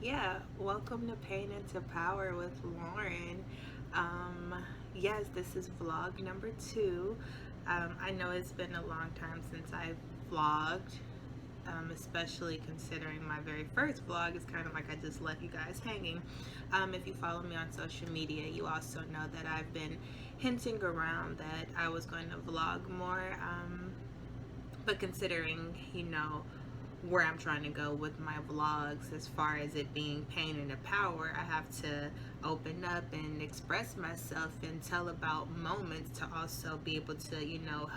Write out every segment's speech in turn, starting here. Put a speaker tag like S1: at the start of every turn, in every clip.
S1: Yeah, welcome to Pain into Power with Lauren. Um, yes, this is vlog number two. I know it's been a long time since I've vlogged, especially considering my very first vlog is kind of like I just left you guys hanging. If you follow me on social media, you also know that I've been hinting around that I was going to vlog more. But considering, where I'm trying to go with my vlogs as far as it being pain and the power, I have to open up and express myself and tell about moments to also be able to,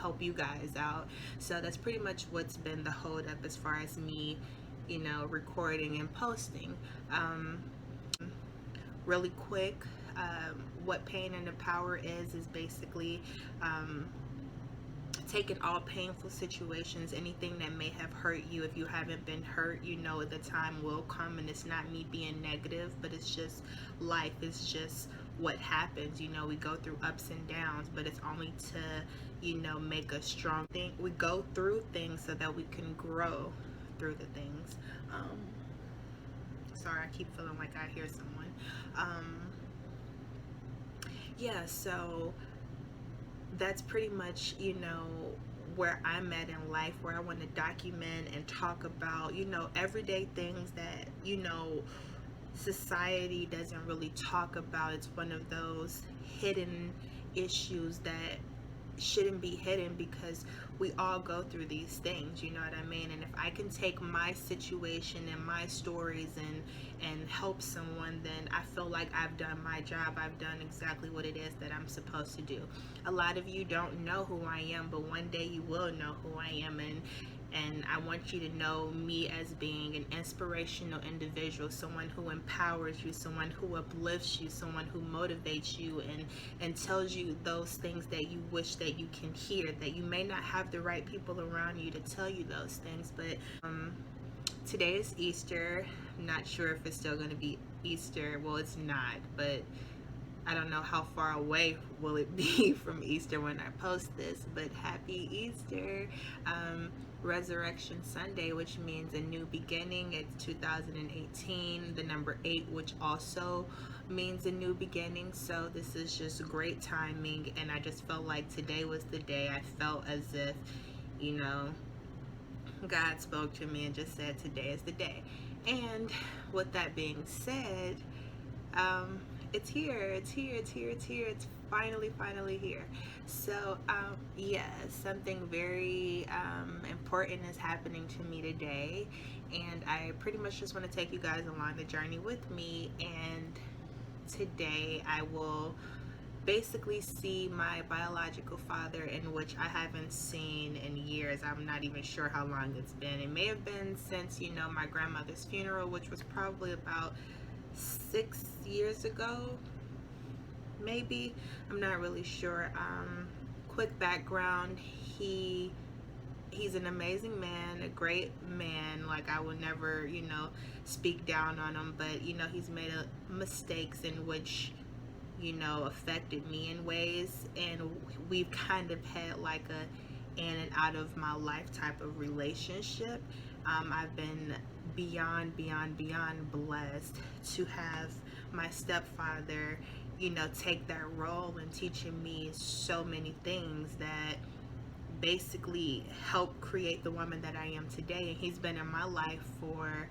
S1: help you guys out. So that's pretty much what's been the hold up as far as me, recording and posting. Really quick, what pain and the power is basically taking all painful situations, anything that may have hurt you. If you haven't been hurt, you know the time will come, and it's not me being negative, but it's just life. It's just what happens. We go through ups and downs, but it's only to, make us strong. We go through things so that we can grow through the things. Sorry, I keep feeling like I hear someone. Um, yeah, so that's pretty much, where I'm at in life, where I want to document and talk about, everyday things that, society doesn't really talk about. It's one of those hidden issues that shouldn't be hidden because we all go through these things, you know what I mean? And if I can take my situation and my stories and help someone, then I feel like I've done my job. I've done exactly what it is that I'm supposed to do. A lot of you don't know who I am, but one day you will know who I am, and I want you to know me as being an inspirational individual, someone who empowers you, someone who uplifts you, someone who motivates you and tells you those things that you wish that you can hear, that you may not have the right people around you to tell you those things. But today is Easter. I'm not sure if it's still going to be Easter. Well, it's not, but I don't know how far away will it be from Easter when I post this, but happy Easter. Resurrection Sunday, which means a new beginning. It's 2018, the number 8, which also means a new beginning. So this is just great timing, and I just felt like today was the day. I felt as if, you know, God spoke to me and just said, today is the day. And with that being said, um, it's here, it's finally here. So, yeah, something very important is happening to me today, and I pretty much just want to take you guys along the journey with me. And today I will basically see my biological father, in which I haven't seen in years. I'm not even sure how long it's been. It may have been since, my grandmother's funeral, which was probably about 6 years ago, maybe. I'm not really sure. Quick background: he's an amazing man, a great man. Like, I would never, speak down on him, but he's made mistakes in which affected me in ways, and we've kind of had like a in and out of my life type of relationship. I've been beyond blessed to have my stepfather, take that role in teaching me so many things that basically helped create the woman that I am today. And he's been in my life for,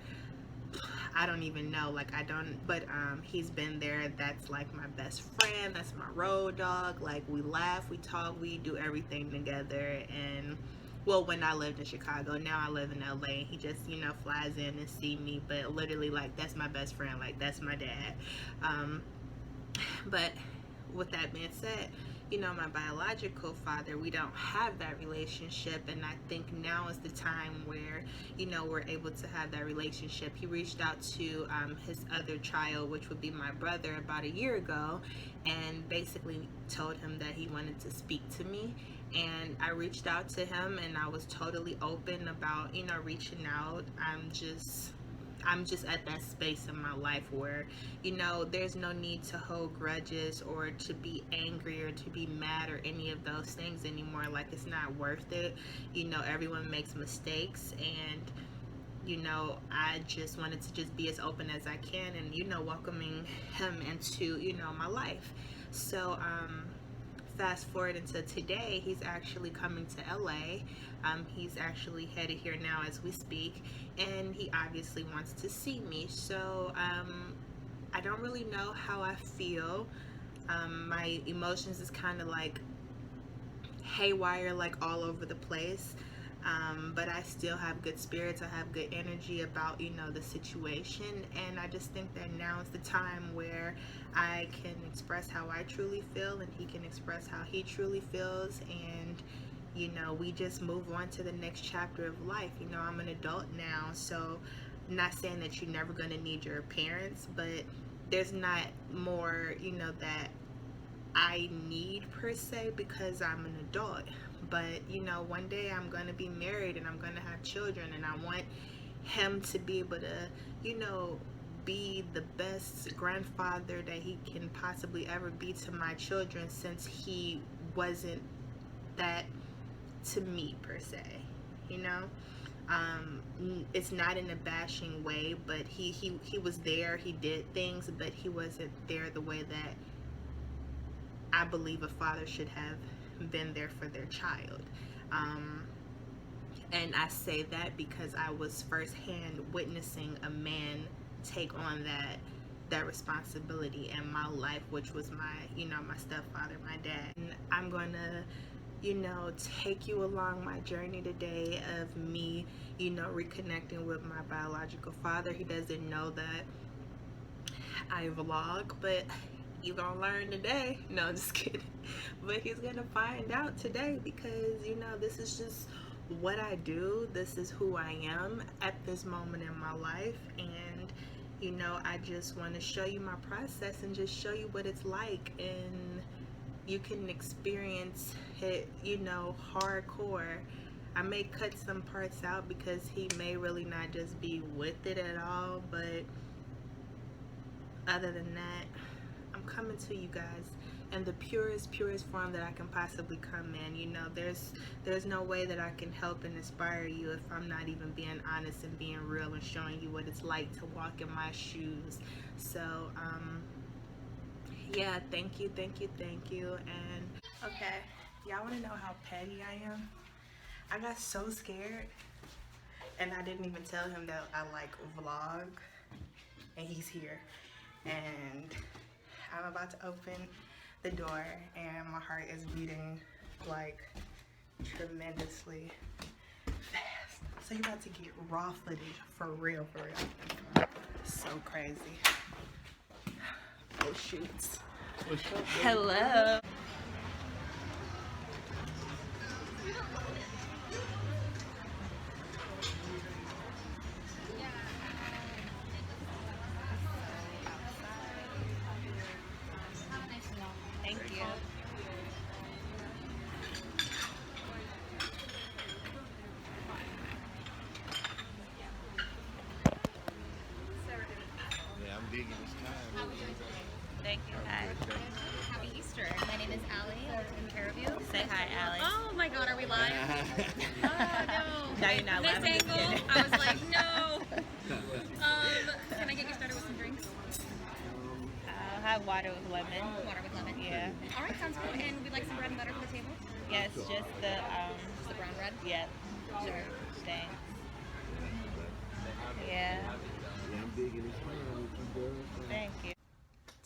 S1: I don't even know, like, I don't, but he's been there. That's like my best friend, that's my road dog. Like, we laugh, we talk, we do everything together. And well, when I lived in Chicago, now I live in LA. He just, flies in and see me, but literally, like, that's my best friend, like, that's my dad. But with that being said, my biological father, we don't have that relationship, and I think now is the time where, we're able to have that relationship. He reached out to his other child, which would be my brother, about a year ago, and basically told him that he wanted to speak to me. And I reached out to him, and I was totally open about, reaching out. I'm just at that space in my life where, there's no need to hold grudges or to be angry or to be mad or any of those things anymore. Like, it's not worth it. Everyone makes mistakes, and I just wanted to just be as open as I can, and welcoming him into my life. So fast forward into today, he's actually coming to LA. He's actually headed here now as we speak, and he obviously wants to see me. So I don't really know how I feel. My emotions is kind of like haywire, like all over the place. But I still have good spirits. I have good energy about the situation, and I just think that now is the time where I can express how I truly feel, and he can express how he truly feels, and we just move on to the next chapter of life. I'm an adult now, so I'm not saying that you're never going to need your parents, but there's not more that I need per se, because I'm an adult. But one day I'm going to be married and I'm going to have children, and I want him to be able to be the best grandfather that he can possibly ever be to my children, since he wasn't that to me per se. It's not in a bashing way, but he was there, he did things, but he wasn't there the way that I believe a father should have been there for their child. And I say that because I was firsthand witnessing a man take on that responsibility in my life, which was my stepfather, my dad. And I'm gonna take you along my journey today of me reconnecting with my biological father. He doesn't know that I vlog, but you're gonna learn today. No, I'm just kidding. But he's gonna find out today, because this is just what I do. This is who I am at this moment in my life, and I just want to show you my process and just show you what it's like, and you can experience it hardcore. I may cut some parts out because he may really not just be with it at all, but other than that, I'm coming to you guys in the purest form that I can possibly come in. There's no way that I can help and inspire you if I'm not even being honest and being real and showing you what it's like to walk in my shoes. So yeah, thank you. And okay, y'all want to know how petty I am? I got so scared, and I didn't even tell him that I like vlog, and he's here, and I'm about to open the door, and my heart is beating like tremendously fast. So you're about to get raw footage for real. So crazy. Oh shoots. Hello. Thank you.
S2: Yeah, I'm digging this time.
S1: Thank you. Hi.
S3: Happy Easter. My name is Allie. I'm taking care of you.
S1: Say hi, Alex.
S3: Oh my God, are we live? Oh no.
S1: Now you're not
S3: This
S1: live. I'm just
S3: angle,
S1: kidding.
S3: I was like, no. Can I get you started with some drinks?
S1: I'll have water with lemon.
S3: Water with lemon.
S1: Yeah.
S3: All right, sounds good. And we'd like some bread and butter for the table.
S1: Yes, just the
S3: Just the brown bread.
S1: yeah.
S3: Sure.
S1: Thanks. Yeah.
S2: Yeah, I'm digging this time.
S1: Thank you.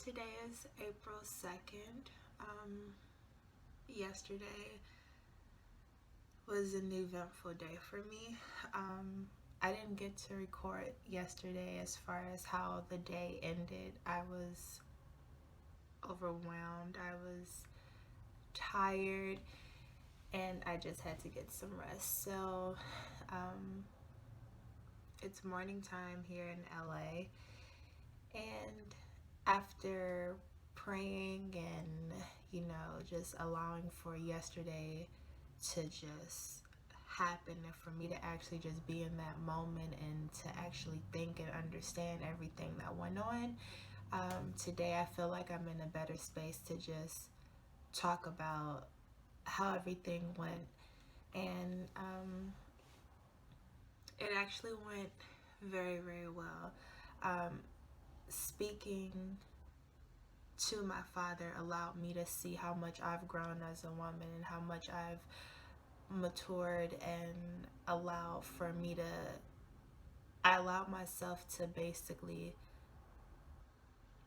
S1: Today is April 2nd. Yesterday was an eventful day for me. I didn't get to record yesterday as far as how the day ended. I was overwhelmed. I was tired, and I just had to get some rest. So it's morning time here in LA, and after praying and just allowing for yesterday to just happen, and for me to actually just be in that moment and to actually think and understand everything that went on, today I feel like I'm in a better space to just talk about how everything went. And it actually went Very, very well. Um, Speaking to my father allowed me to see how much I've grown as a woman and how much I've matured, and allowed for me to, I allowed myself to basically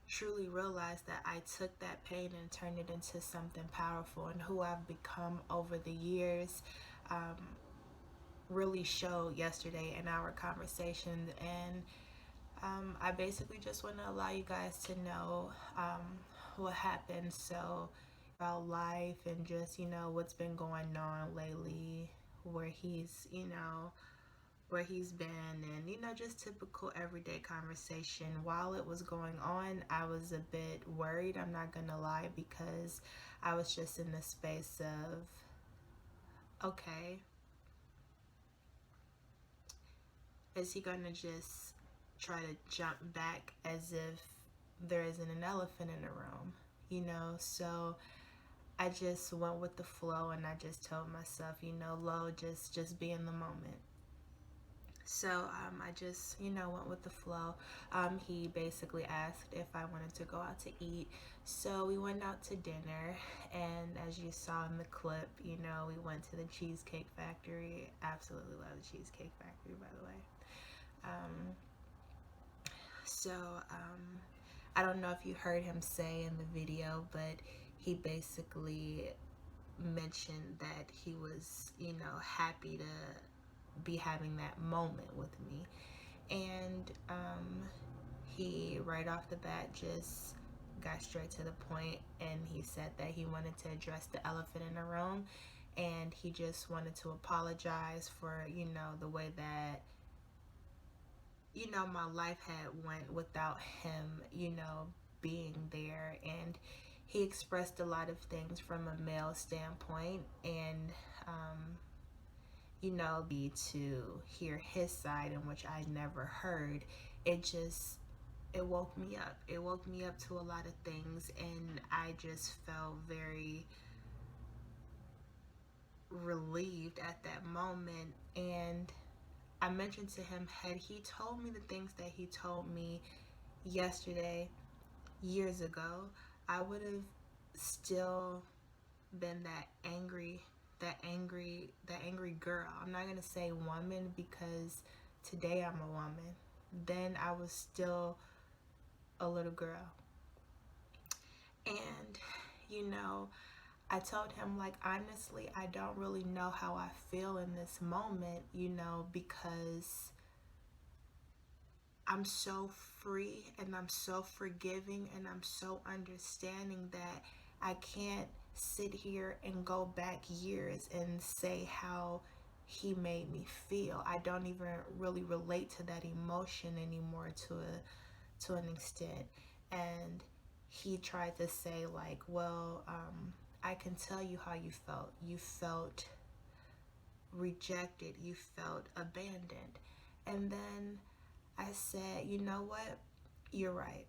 S1: truly realize that I took that pain and turned it into something powerful, and who I've become over the years um, really showed yesterday in our conversation. And I basically just want to allow you guys to know what happened. So, about life and just, what's been going on lately, where he's, where he's been, and, just typical everyday conversation. While it was going on, I was a bit worried, I'm not gonna lie, because I was just in the space of, okay, is he gonna just try to jump back as if there isn't an elephant in the room, So I just went with the flow, and I just told myself, Lo, just be in the moment. So I just, went with the flow. He basically asked if I wanted to go out to eat. So we went out to dinner. And as you saw in the clip, we went to the Cheesecake Factory. Absolutely love the Cheesecake Factory, by the way. Um, so I don't know if you heard him say in the video, but he basically mentioned that he was, happy to be having that moment with me. And he, right off the bat, just got straight to the point, and he said that he wanted to address the elephant in the room, and he just wanted to apologize for, the way that, my life had went without him, being there. And he expressed a lot of things from a male standpoint, and be to hear his side, in which I never heard. It woke me up. It woke me up to a lot of things, and I just felt very relieved at that moment. And I mentioned to him, had he told me the things that he told me yesterday, years ago, I would have still been that angry girl. I'm not gonna say woman, because today I'm a woman. Then I was still a little girl. And I told him, like, honestly, I don't really know how I feel in this moment, because I'm so free, and I'm so forgiving, and I'm so understanding that I can't sit here and go back years and say how he made me feel. I don't even really relate to that emotion anymore, to an extent. And he tried to say, like, well, I can tell you how you felt. You felt rejected. You felt abandoned. And then I said, you know what? You're right.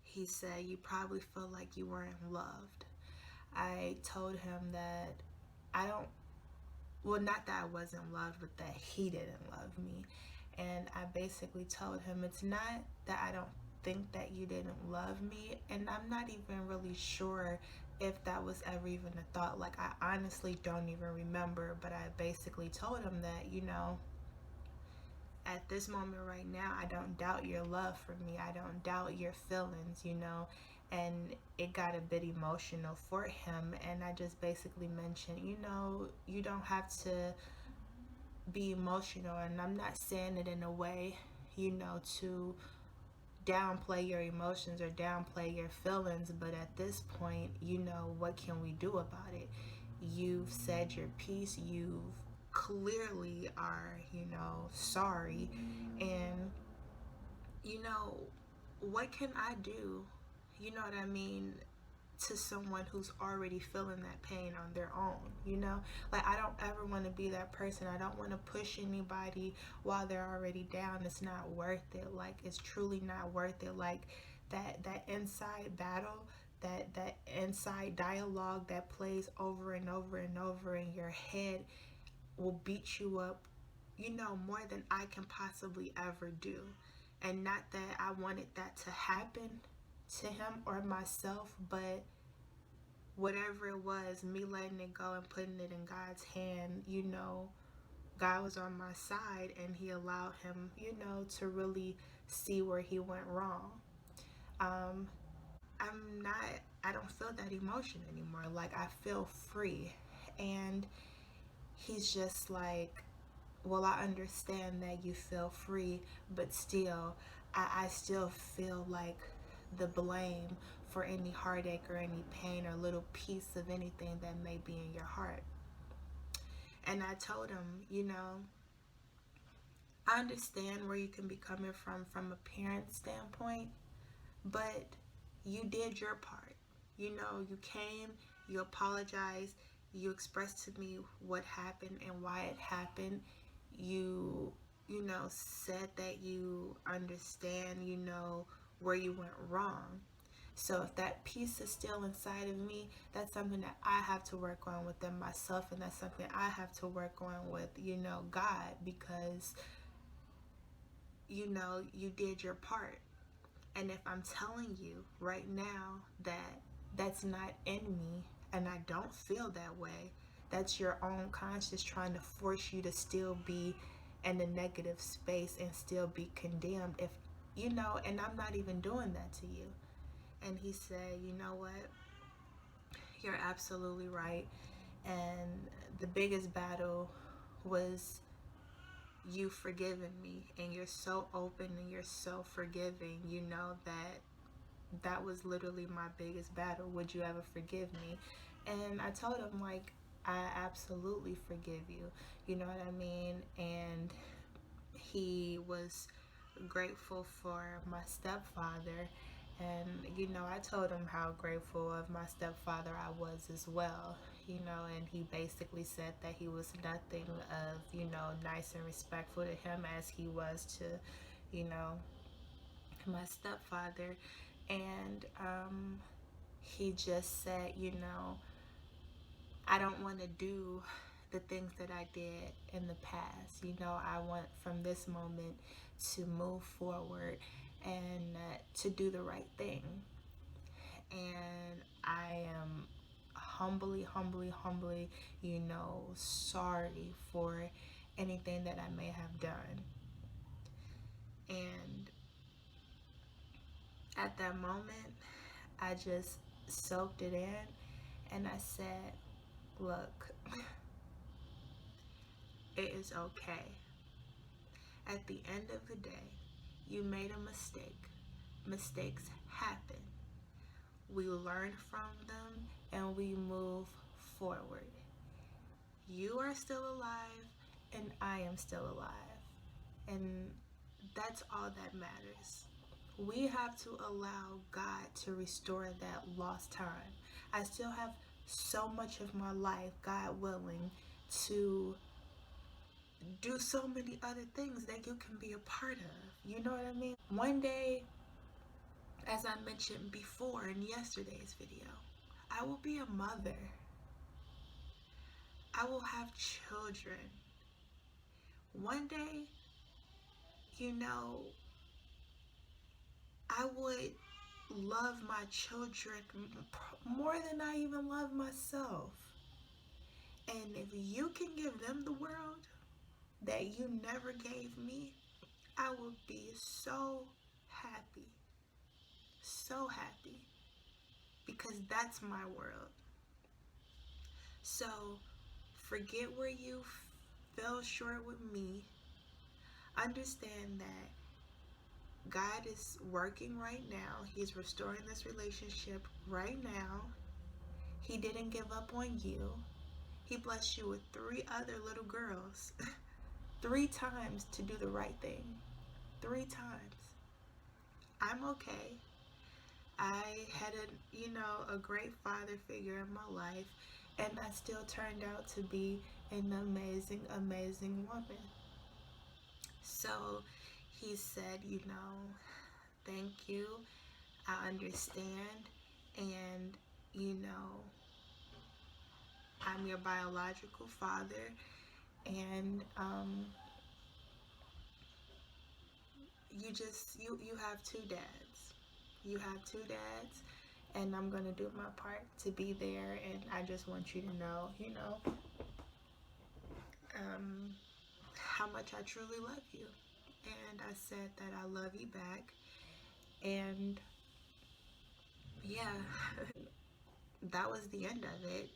S1: He said, you probably feel like you weren't loved. I told him that I don't, well, not that I wasn't loved, but that he didn't love me. And I basically told him, it's not that I don't think that you didn't love me, and I'm not even really sure if that was ever even a thought. Like, I honestly don't even remember, but I basically told him that, at this moment right now, I don't doubt your love for me. I don't doubt your feelings, And it got a bit emotional for him. And I just basically mentioned, you don't have to be emotional. And I'm not saying it in a way, to downplay your emotions or downplay your feelings. But at this point, what can we do about it? You've said your piece. You've clearly are, sorry. And, what can I do? You know what I mean? To someone who's already feeling that pain on their own, Like, I don't ever want to be that person. I don't want to push anybody while they're already down. It's not worth it. Like, it's truly not worth it. Like, that inside battle, that inside dialogue that plays over and over and over in your head will beat you up more than I can possibly ever do. And not that I wanted that to happen to him or myself, but whatever it was, me letting it go and putting it in God's hand, God was on my side, and he allowed him, to really see where he went wrong. Um, I don't feel that emotion anymore. Like, I feel free. And he's just like, well, I understand that you feel free, but still, I still feel like the blame for any heartache or any pain or little piece of anything that may be in your heart. And I told him, I understand where you can be coming from a parent standpoint, but you did your part. You came, you apologized, you expressed to me what happened and why it happened. Said that you understand, where you went wrong. So if that piece is still inside of me, that's something that I have to work on within myself, and that's something I have to work on with, God, because, you did your part. And if I'm telling you right now that that's not in me and I don't feel that way, that's your own conscience trying to force you to still be in a negative space and still be condemned. If and I'm not even doing that to you. And he said, you know what? You're absolutely right. And the biggest battle was you forgiving me, and you're so open and you're so forgiving. That was literally my biggest battle. Would you ever forgive me? And I told him, like, I absolutely forgive you. You know what I mean? And he was grateful for my stepfather. And, I told him how grateful of my stepfather I was as well. And he basically said that he was nothing of, nice and respectful to him as he was to, my stepfather. And he just said, I don't want to do the things that I did in the past. I want from this moment to move forward and to do the right thing. And I am humbly, sorry for anything that I may have done. And at that moment, I just soaked it in, and I said, look, it is okay. At the end of the day, you made a mistake. Mistakes happen. We learn from them and we move forward. You are still alive and I am still alive. And that's all that matters. We have to allow God to restore that lost time. I still have so much of my life, God willing, to do so many other things that you can be a part of. You know what I mean? One day, as I mentioned before in yesterday's video, I will be a mother. I will have children. One day, I would love my children more than I even love myself. And if you can give them the world that you never gave me, I would be so happy. So happy. Because that's my world. So forget where you fell short with me. Understand that God is working right now. He's restoring this relationship right now. He didn't give up on you. He blessed you with 3 other little girls. 3 times to do the right thing. 3 times. I'm okay. I had a great father figure in my life, and I still turned out to be an amazing woman. So he said, thank you. I understand. And, I'm your biological father. And you have two dads. You have two dads, and I'm gonna do my part to be there. And I just want you to know, how much I truly love you. And I said that I love you back. And yeah, that was the end of it.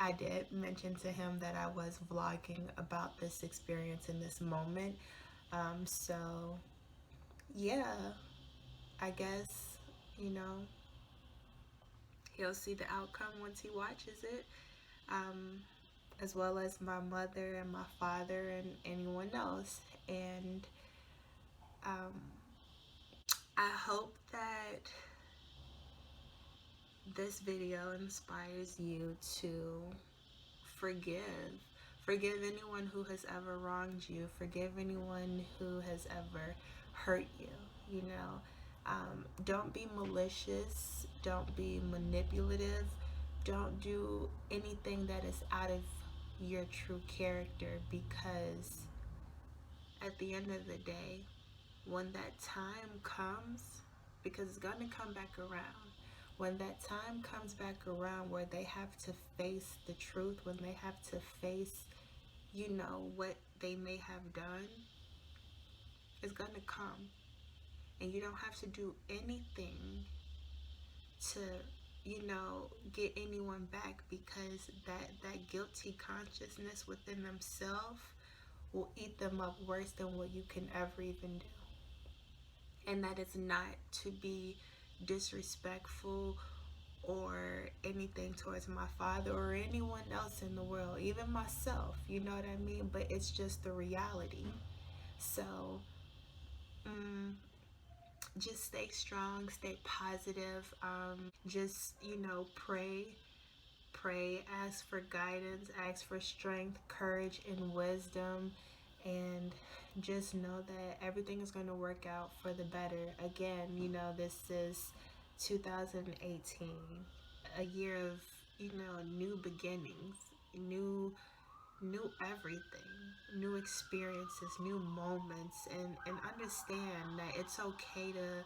S1: I did mention to him that I was vlogging about this experience in this moment. So yeah, I guess, you know, he'll see the outcome once he watches it, as well as my mother and my father and anyone else. And um, I hope that this video inspires you to forgive. Forgive anyone who has ever wronged you. Forgive anyone who has ever hurt you. Don't be malicious. Don't be manipulative. Don't do anything that is out of your true character, because at the end of the day, when that time comes, because it's going to come back around, when that time comes back around where they have to face the truth, when they have to face, what they may have done, it's going to come. And you don't have to do anything to, get anyone back, because that guilty consciousness within themselves will eat them up worse than what you can ever even do. And that is not to be disrespectful or anything towards my father or anyone else in the world, even myself, you know what I mean? But it's just the reality. So, just stay strong, stay positive. Just, pray, ask for guidance, ask for strength, courage, and wisdom. And just know that everything is going to work out for the better. Again, this is 2018, a year of, new beginnings, new everything, new experiences, new moments, and understand that it's okay to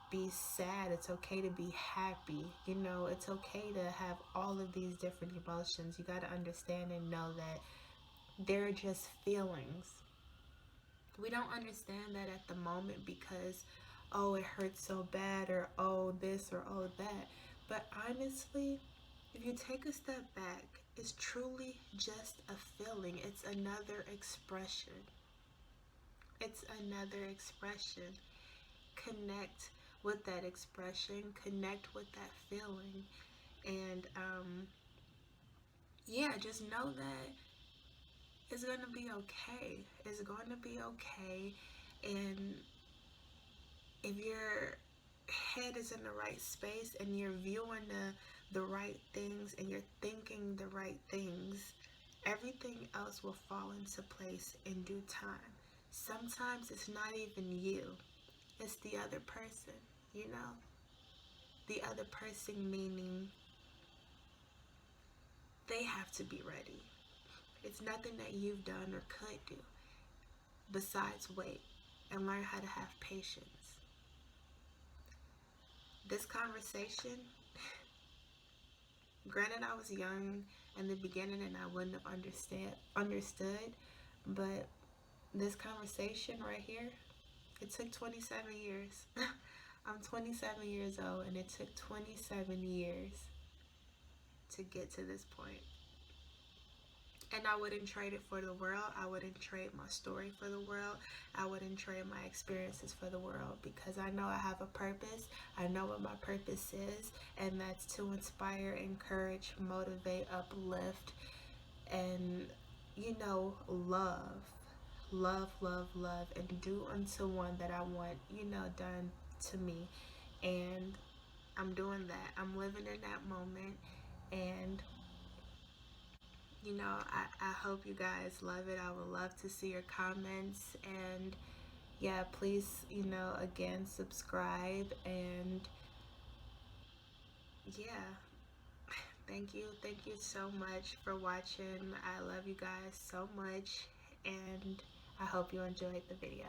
S1: be sad, it's okay to be happy, it's okay to have all of these different emotions. You got to understand and know that they're just feelings. We don't understand that at the moment because, oh, it hurts so bad, or oh, this, or oh, that. But honestly, if you take a step back, it's truly just a feeling. It's another expression. It's another expression. Connect with that expression, connect with that feeling. And yeah, just know that it's going to be okay. It's going to be okay. And if your head is in the right space and you're viewing the right things and you're thinking the right things, everything else will fall into place in due time. Sometimes it's not even you, it's the other person, the other person, meaning they have to be ready. It's nothing that you've done or could do besides wait and learn how to have patience. This conversation, granted I was young in the beginning and I wouldn't have understood, but this conversation right here, it took 27 years. I'm 27 years old and it took 27 years to get to this point. And I wouldn't trade it for the world. I wouldn't trade my story for the world. I wouldn't trade my experiences for the world, because I know I have a purpose. I know what my purpose is, and that's to inspire, encourage, motivate, uplift, and, love. Love, love, love, and do unto one that I want, done to me. And I'm doing that. I'm living in that moment. And I hope you guys love it. I would love to see your comments. And yeah, please, again, subscribe. And yeah, thank you. Thank you so much for watching. I love you guys so much. And I hope you enjoyed the video.